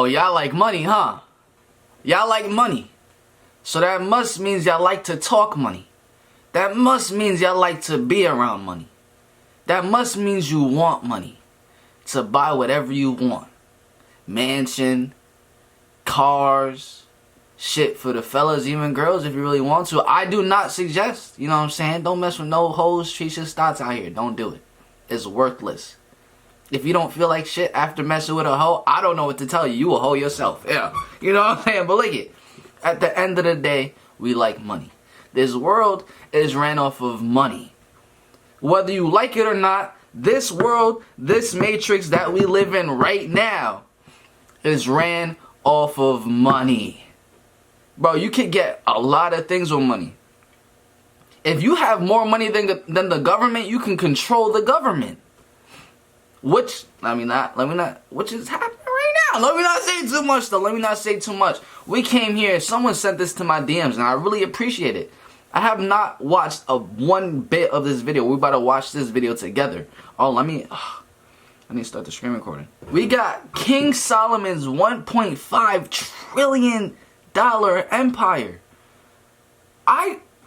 Oh, y'all like money, huh? Y'all like money. So that must means y'all like to talk money. That must means y'all like to be around money. That must means you want money to buy whatever you want. Mansion, cars, shit for the fellas, even girls if you really want to. I do not suggest, you know what I'm saying? Don't mess with no hoes, treacherous thoughts out here. Don't do it. It's worthless. If you don't feel like shit after messing with a hoe, I don't know what to tell you. You a hoe yourself. Yeah. You know what I'm saying? But look it. At the end of the day, we like money. This world is ran off of money. Whether you like it or not, this world, this matrix that we live in right now is ran off of money. Bro, you can get a lot of things with money. If you have more money than the government, you can control the government. Which is happening right now. Let me not say too much though. Let me not say too much. We came here, someone sent this to my DMs and I really appreciate it. I have not watched one bit of this video. We're about to watch this video together. Oh, I need to start the screen recording. We got King Solomon's $1.5 trillion empire.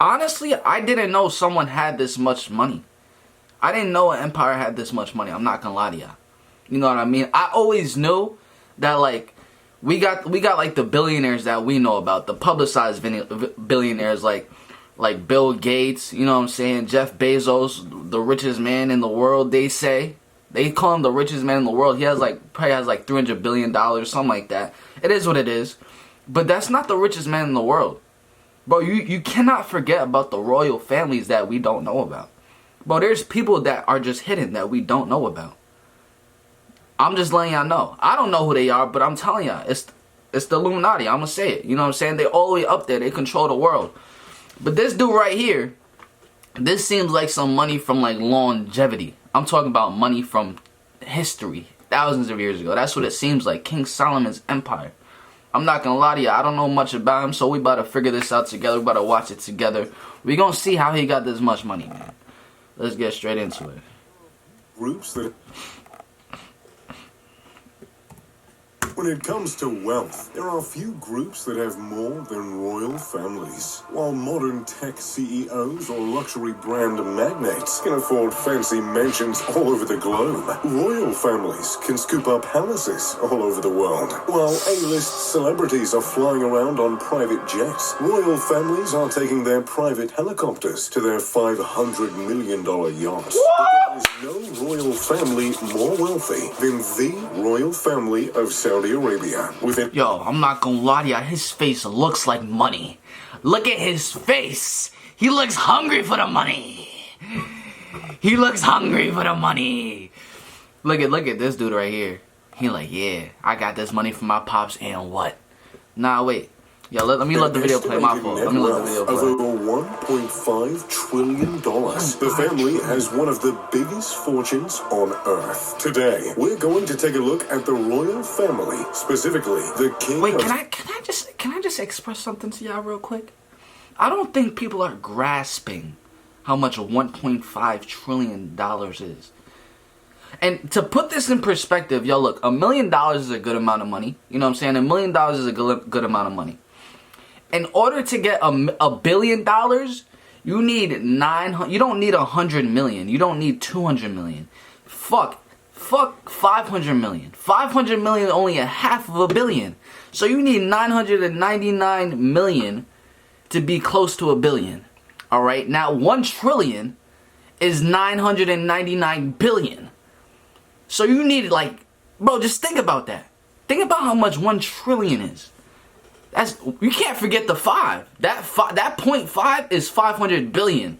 Honestly, I didn't know someone had this much money. I didn't know an empire had this much money. I'm not gonna lie to y'all. You know what I mean? I always knew that like we got like the billionaires that we know about, the publicized billionaires like Bill Gates. You know what I'm saying? Jeff Bezos, the richest man in the world. They call him the richest man in the world. He probably has like $300 billion, something like that. It is what it is. But that's not the richest man in the world. Bro, you cannot forget about the royal families that we don't know about. Bro, there's people that are just hidden that we don't know about. I'm just letting y'all know. I don't know who they are, but I'm telling y'all, it's the Illuminati. I'm gonna say it. You know what I'm saying? They're all the way up there. They control the world. But this dude right here, this seems like some money from like longevity. I'm talking about money from history, thousands of years ago. That's what it seems like. King Solomon's empire. I'm not gonna lie to you, I don't know much about him, so we about to figure this out together. We about to watch it together. We gonna see how he got this much money, man. Let's get straight into it. When it comes to wealth, there are few groups that have more than royal families. While modern tech CEOs or luxury brand magnates can afford fancy mansions all over the globe, royal families can scoop up palaces all over the world. While A-list celebrities are flying around on private jets, royal families are taking their private helicopters to their $500 million yachts. There is no royal family more wealthy than the royal family of Saudi Arabia. Yo, I'm not gonna lie to ya, his face looks like money. Look at his face. He looks hungry for the money. He looks hungry for the money. Look at this dude right here. He like, yeah, I got this money from my pops and what? Nah, wait. Yeah, let me let the video play. My fault. Let me let the video play. Of over $1.5 trillion. The family has one of the biggest fortunes on Earth. Today, we're going to take a look at the royal family, specifically the king. Wait, can I just express something to y'all real quick? I don't think people are grasping how much $1.5 trillion is. And to put this in perspective, yo, look, $1 million is a good amount of money. You know what I'm saying? $1 million is a good amount of money. In order to get $1 billion, you need you don't need 100 million. You don't need 200 million. Fuck 500 million. 500 million is only a half of a billion. So you need 999 million to be close to $1 billion. All right. Now 1 trillion is 999 billion. So you need like, bro, just think about that. Think about how much 1 trillion is. You can't forget the 5. That 0.5 is 500 billion.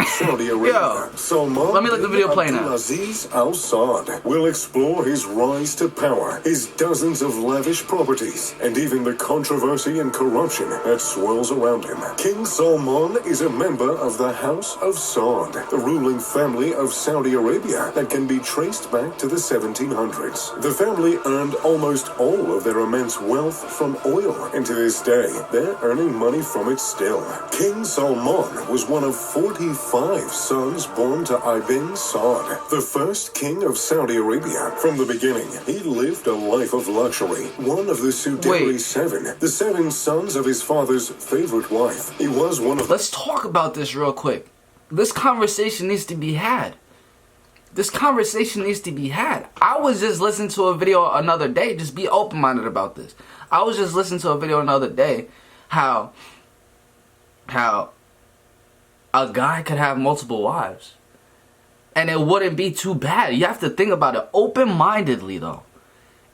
Saudi Arabia. Salman, let me let the video play now. Aziz Al Saud will explore his rise to power, his dozens of lavish properties, and even the controversy and corruption that swirls around him. King Salman is a member of the House of Saud, the ruling family of Saudi Arabia that can be traced back to the 1700s. The family earned almost all of their immense wealth from oil, and to this day, they're earning money from it still. King Salman was one of 40 5 sons born to Ibn Saud, the first king of Saudi Arabia. From the beginning, he lived a life of luxury. One of the Suderi 7, the 7 sons of his father's favorite wife. He was one of... Let's talk about this real quick. This conversation needs to be had. This conversation needs to be had. I was just listening to a video another day. Just be open-minded about this. I was just listening to a video another day how a guy could have multiple wives. And it wouldn't be too bad. You have to think about it open-mindedly, though.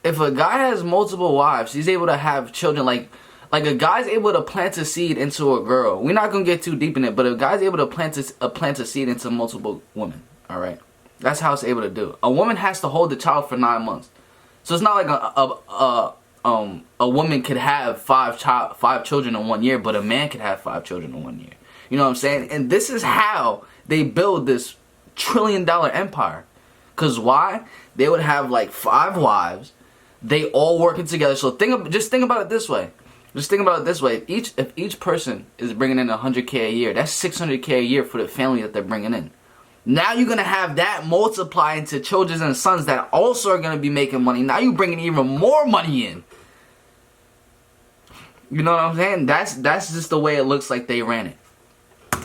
If a guy has multiple wives, he's able to have children. Like a guy's able to plant a seed into a girl. We're not going to get too deep in it, but a guy's able to plant a seed into multiple women. All right? That's how it's able to do. A woman has to hold the child for 9 months. So it's not like a woman could have five children in 1 year, but a man could have 5 children in 1 year. You know what I'm saying? And this is how they build this $1 trillion empire. Cause why? They would have like 5 wives. They all working together. So just think about it this way. Just think about it this way. If each person is bringing in $100K a year, that's $600K a year for the family that they're bringing in. Now you're going to have that multiply into children and sons that also are going to be making money. Now you're bringing even more money in. You know what I'm saying? That's just the way it looks like they ran it.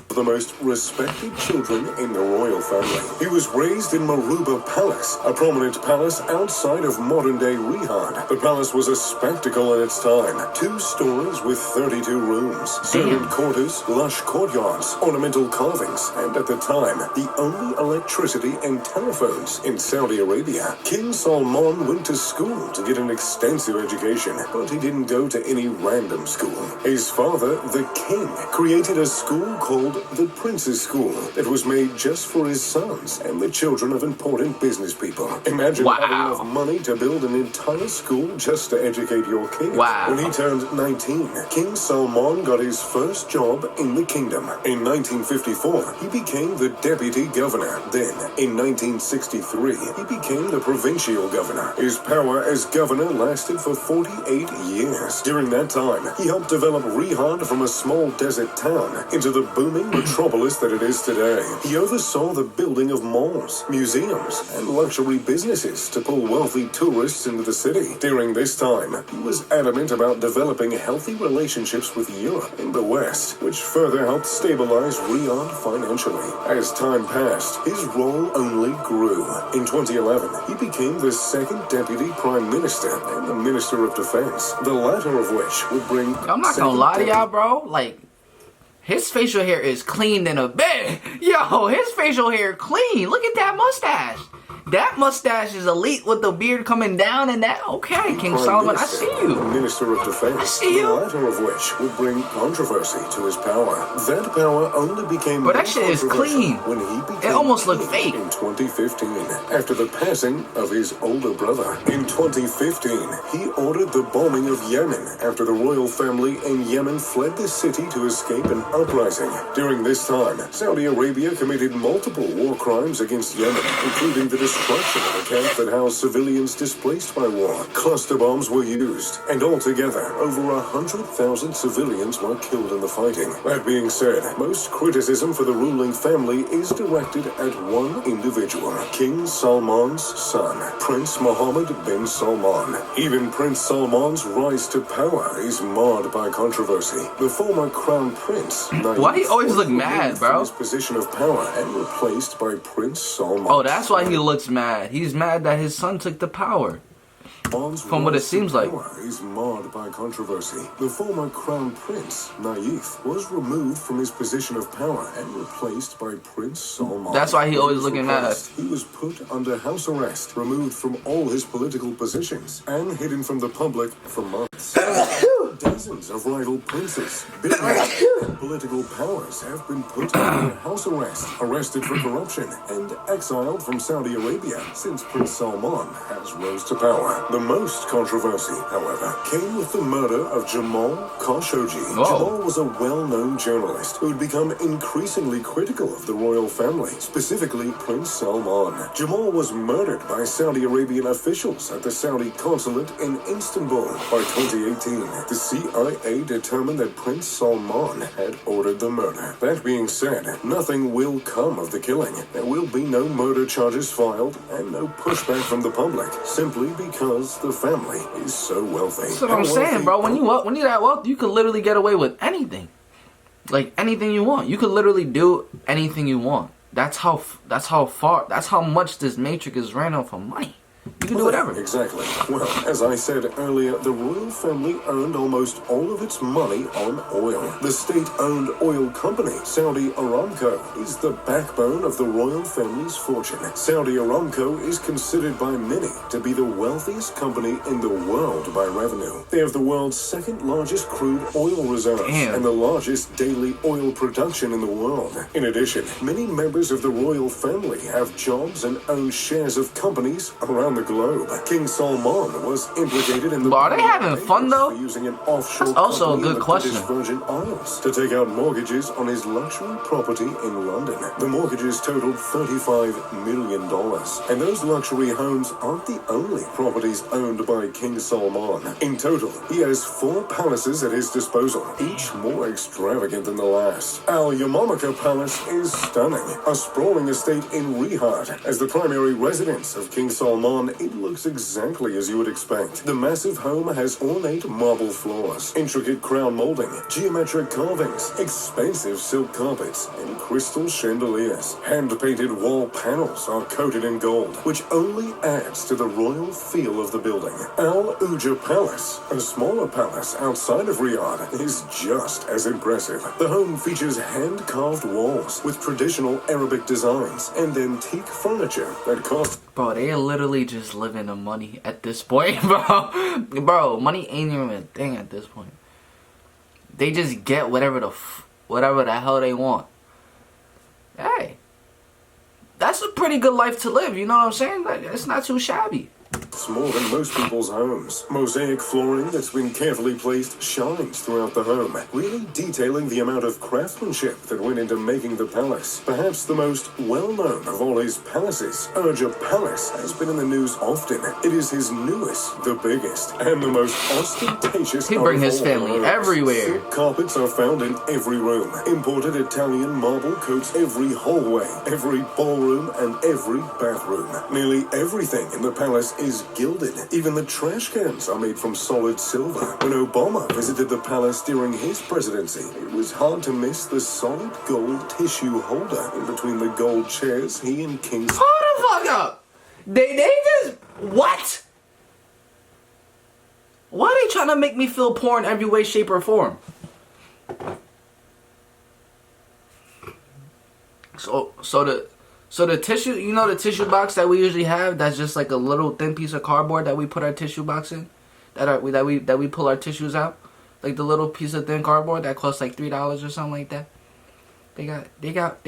The most respected children in the royal family. He was raised in Maruba Palace, a prominent palace outside of modern-day Riyadh. The palace was a spectacle in its time. 2 stories with 32 rooms, servant quarters, lush courtyards, ornamental carvings, and at the time, the only electricity and telephones in Saudi Arabia. King Salman went to school to get an extensive education, but he didn't go to any random school. His father, the king, created a school called the Prince's School that was made just for his sons and the children of important business people. Imagine having enough money to build an entire school just to educate your kids. When he turned 19, King Salman got his first job in the kingdom. In 1954, he became the deputy governor. Then, in 1963, he became the provincial governor. His power as governor lasted for 48 years. During that time, he helped develop Riyadh from a small desert town into the booming metropolis that it is today. He oversaw the building of malls, museums, and luxury businesses to pull wealthy tourists into the city. During this time, he was adamant about developing healthy relationships with Europe and the West, which further helped stabilize Riyadh financially. As time passed, his role only grew. In 2011, he became the 2nd deputy prime minister and the minister of defense, the latter of which would bring... I'm not gonna lie to y'all, bro. Like, his facial hair is clean in a bed. Yo, his facial hair clean. Look at that mustache. That mustache is elite with the beard coming down and that. Okay, King Solomon, I see you. Minister of Defense, I see you. The latter of which would bring controversy to his power. That power only became but that shit is clean. When he became it almost looked fake. In 2015, after the passing of his older brother. In 2015, he ordered the bombing of Yemen after the royal family in Yemen fled the city to escape an uprising. During this time, Saudi Arabia committed multiple war crimes against Yemen, including the destruction of a camp that housed civilians displaced by war. Cluster bombs were used, and altogether, over 100,000 civilians were killed in the fighting. That being said, most criticism for the ruling family is directed at one individual, King Salman's son, Prince Mohammed bin Salman. Even Prince Salman's rise to power is marred by controversy. The former crown prince, why he always look mad, bro? His position of power and replaced by Prince Salman. Oh, that's why he looks mad. He's mad that his son took the power. From what it seems like. Is marred by controversy. The former crown prince, Naif, was removed from his position of power and replaced by Prince Salman. That's why he always looking mad. He was put under house arrest, removed from all his political positions, and hidden from the public for months. Dozens of rival princes, billionaires, and political powers have been put under house arrest, arrested for corruption, and exiled from Saudi Arabia since Prince Salman has rose to power. The most controversy, however, came with the murder of Jamal Khashoggi. Jamal was a well-known journalist who had become increasingly critical of the royal family, specifically Prince Salman. Jamal was murdered by Saudi Arabian officials at the Saudi consulate in Istanbul. By 2018, 2018, the CIA determined that Prince Salman had ordered the murder. That being said, nothing will come of the killing. There will be no murder charges filed and no pushback from the public, simply because the family is so wealthy. That's what I'm saying, bro. When you that wealthy, you could literally get away with anything. Like anything you want. You could literally do anything you want. That's how much this matrix is ran on for money. You can do whatever. Exactly. Well, as I said earlier, the royal family earned almost all of its money on oil. The state-owned oil company, Saudi Aramco, is the backbone of the royal family's fortune. Saudi Aramco is considered by many to be the wealthiest company in the world by revenue. They have the world's second largest crude oil reserves and the largest daily oil production in the world. In addition, many members of the royal family have jobs and own shares of companies around the globe. King Salman was implicated in the are they having fun though? Using an offshore That's also a good question. Virgin Islands to take out mortgages on his luxury property in London. The mortgages totaled $35 million. And those luxury homes aren't the only properties owned by King Salman. In total, he has 4 palaces at his disposal, each more extravagant than the last. Al Yamamaka Palace is stunning, a sprawling estate in Riyadh. As the primary residence of King Salman, it looks exactly as you would expect. The massive home has ornate marble floors, intricate crown molding, geometric carvings, expensive silk carpets, and crystal chandeliers. Hand-painted wall panels are coated in gold, which only adds to the royal feel of the building. Al Uja Palace, a smaller palace outside of Riyadh, is just as impressive. The home features hand-carved walls with traditional Arabic designs and antique furniture that cost... Bro, they literally just living in money at this point, bro. Bro, money ain't even a thing at this point. They just get whatever the hell they want. Hey, that's a pretty good life to live. You know what I'm saying? Like, it's not too shabby. It's more than most people's homes. Mosaic flooring that's been carefully placed shines throughout the home, really detailing the amount of craftsmanship that went into making the palace. Perhaps the most well-known of all his palaces, Urja Palace, has been in the news often. It is his newest, the biggest, and the most ostentatious. He bring his family everywhere. Silk carpets are found in every room. Imported Italian marble coats every hallway, every ballroom, and every bathroom. Nearly everything in the palace is gilded. Even the trash cans are made from solid silver. When Obama visited the palace during his presidency, it was hard to miss the solid gold tissue holder in between the gold chairs he and King... Hold the fuck up! They just... What? Why are they trying to make me feel poor in every way, shape, or form? So the tissue, you know, the tissue box that we usually have, that's just like a little thin piece of cardboard that we put our tissue box in, that we pull our tissues out, like the little piece of thin cardboard that costs like $3 or something like that. They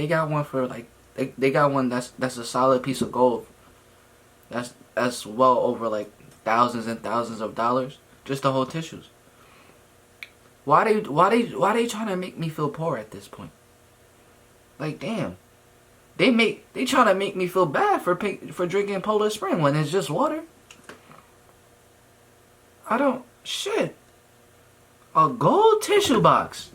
got one for like they got one that's a solid piece of gold. That's well over like thousands and thousands of dollars just to hold tissues. Why they trying to make me feel poor at this point? Like, damn. They trying to make me feel bad for drinking Polar Spring when it's just water. Shit. A gold tissue box.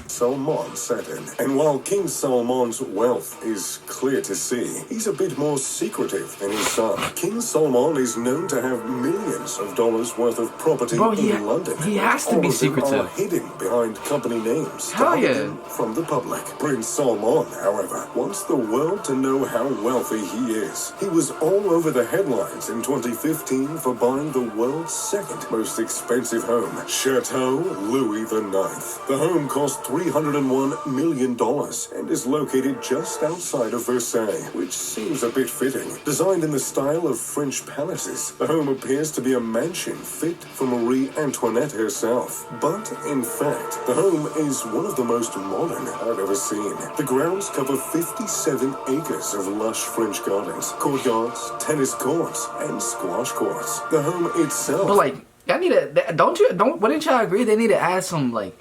Salman sat in. And while King Salman's wealth is clear to see, he's a bit more secretive than his son. King Salman is known to have millions of dollars worth of property in London. He has to be secretive. All of them are hidden behind company names to Hell hide yeah. them from the public. Prince Salman, however, wants the world to know how wealthy he is. He was all over the headlines in 2015 for buying the world's second most expensive home, Chateau Louis IX. The home cost $301 million and is located just outside of Versailles, which seems a bit fitting. Designed in the style of French palaces, the home appears to be a mansion fit for Marie Antoinette herself. But, in fact, the home is one of the most modern I've ever seen. The grounds cover 57 acres of lush French gardens, courtyards, tennis courts, and squash courts. The home itself... But, like, y'all need to... Wouldn't y'all agree they need to add some, like,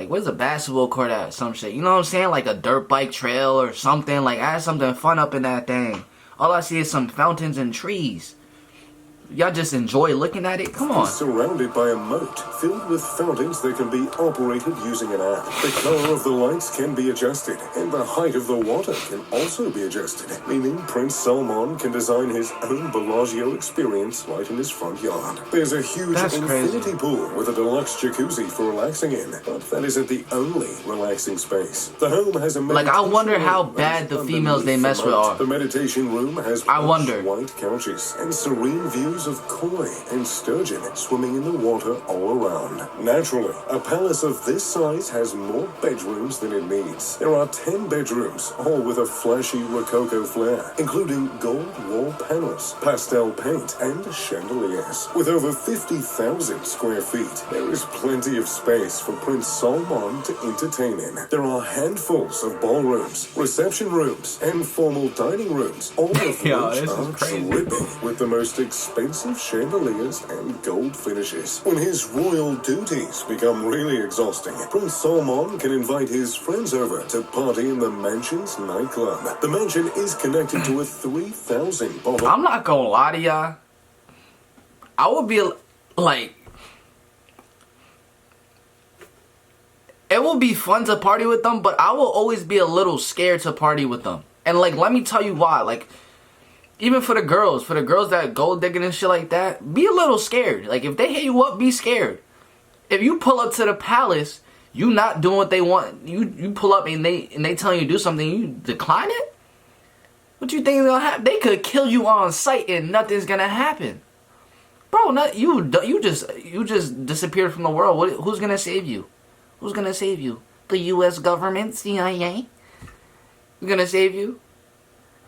where's a basketball court at? Some shit. You know what I'm saying? Like a dirt bike trail or something. Like, add something fun up in that thing. All I see is some fountains and trees. Y'all just enjoy looking at it? Come on. Surrounded by a moat filled with fountains that can be operated using an app. The color of the lights can be adjusted, and the height of the water can also be adjusted, meaning Prince Salman can design his own Bellagio experience right in his front yard. There's a huge infinity pool with a deluxe jacuzzi for relaxing in, but that isn't the only relaxing space. The home has a I wonder how bad the females they mess with are. The meditation room has white couches and serene views of koi and sturgeon swimming in the water all around. Naturally, a palace of this size has more bedrooms than it needs. There are 10 bedrooms, all with a flashy Rococo flair, including gold wall panels, pastel paint, and chandeliers. With over 50,000 square feet, there is plenty of space for Prince Salman to entertain in. There are handfuls of ballrooms, reception rooms, and formal dining rooms, all of which are dripping with the most expensive chandeliers and gold finishes. When his royal duties become really exhausting, Prince Salman can invite his friends over to party in the mansion's nightclub. The mansion is connected to a 3,000 bottle. I'm not gonna lie to y'all. I would be like, it will be fun to party with them, but I will always be a little scared to party with them. And like, let me tell you why. Like, even for the girls that gold digging and shit like that, be a little scared. Like, if they hit you up, be scared. If you pull up to the palace, you not doing what they want, you pull up and they telling you to do something, you decline it? What you think is gonna happen? They could kill you on sight and nothing's gonna happen. Bro, you just disappeared from the world. Who's gonna save you? Who's gonna save you? The U.S. government, CIA? Who's gonna save you?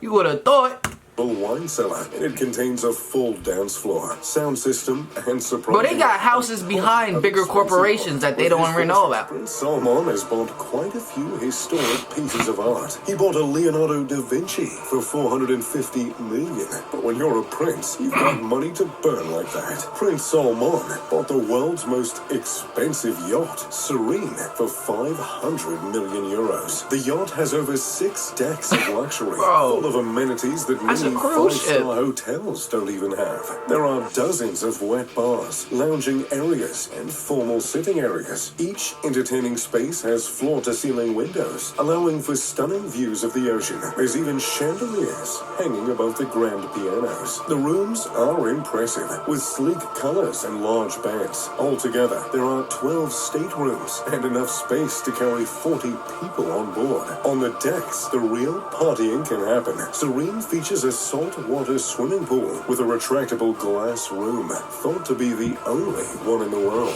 You would have thought. Wine cellar, and it contains a full dance floor, sound system, and surprise. But they got houses behind bigger corporations that they don't even know about. Prince Salman has bought quite a few historic pieces of art. He bought a Leonardo da Vinci for $450 million. But when you're a prince, you've got money to burn like that. Prince Salman bought the world's most expensive yacht, Serene, for 500 million euros. The yacht has over 6 decks of luxury, full of amenities that many five-star hotels don't even have. There are dozens of wet bars, lounging areas, and formal sitting areas. Each entertaining space has floor-to-ceiling windows, allowing for stunning views of the ocean. There's even chandeliers hanging above the grand pianos. The rooms are impressive, with sleek colors and large beds. Altogether, there are 12 staterooms and enough space to carry 40 people on board. On the decks, the real partying can happen. Serene features a saltwater swimming pool with a retractable glass room, thought to be the only one in the world.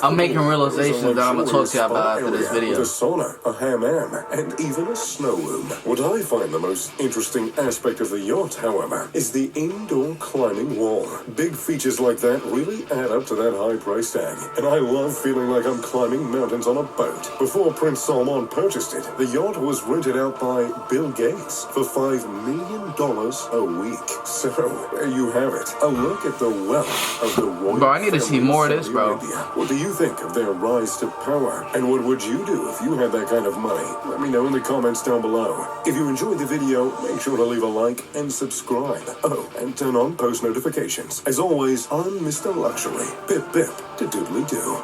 I'm making realizations that I'm going to talk to you about after this video. With a sauna, a hammam, and even a snow room. What I find the most interesting aspect of the yacht, however, is the indoor climbing wall. Big features like that really add up to that high price tag, and I love feeling like I'm climbing mountains on a boat. Before Prince Salman purchased it, the yacht was rented out by Bill Gates for $5 million a week. So, there you have it. A look at the wealth of the royal Bro, I need to see more of this, Saudi bro. Arabia. What do you think of their rise to power? And what would you do if you had that kind of money? Let me know in the comments down below. If you enjoyed the video, make sure to leave a like and subscribe. Oh, and turn on post notifications. As always, I'm Mr. Luxury. Pip pip to doodly do.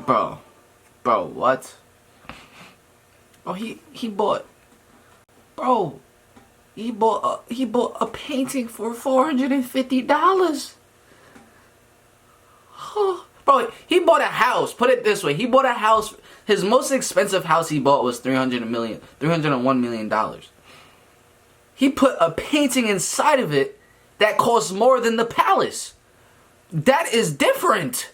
Bro, what? Oh, he bought. Bro. He bought a painting for $450. Bro, he bought a house. Put it this way. He bought a house. His most expensive house he bought was $301 million. He put a painting inside of it that costs more than the palace. That is different.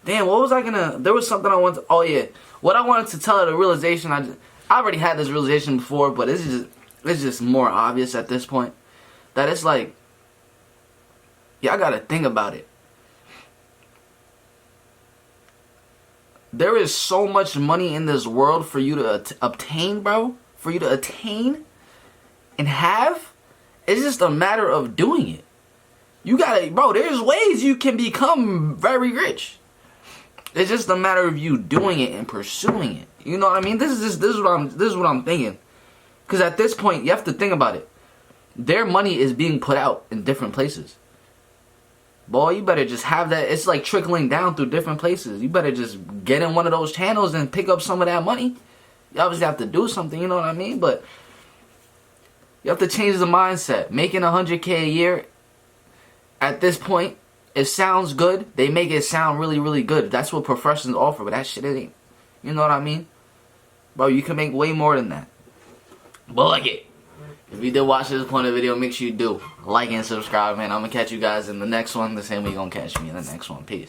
Damn, what was I gonna... There was something I wanted to... Oh, yeah. What I wanted to tell her, the realization... I already had this realization before, but it's just more obvious at this point. That it's like... Y'all gotta think about it. There is so much money in this world for you to obtain, bro. For you to attain and have. It's just a matter of doing it. You gotta... Bro, there's ways you can become very rich. It's just a matter of you doing it and pursuing it. You know what I mean? This is what I'm thinking. Because at this point, you have to think about it. Their money is being put out in different places. boy, you better just have that. It's like trickling down through different places. You better just get in one of those channels and pick up some of that money. You obviously have to do something, you know what I mean? But you have to change the mindset. Making $100K a year, at this point, it sounds good. They make it sound really, really good. That's what professions offer, but that shit it ain't. You know what I mean? Bro, you can make way more than that. But like it. If you did watch this point of the video, make sure you do like and subscribe, man. I'm going to catch you guys in the next one the same way you're going to catch me in the next one. Peace.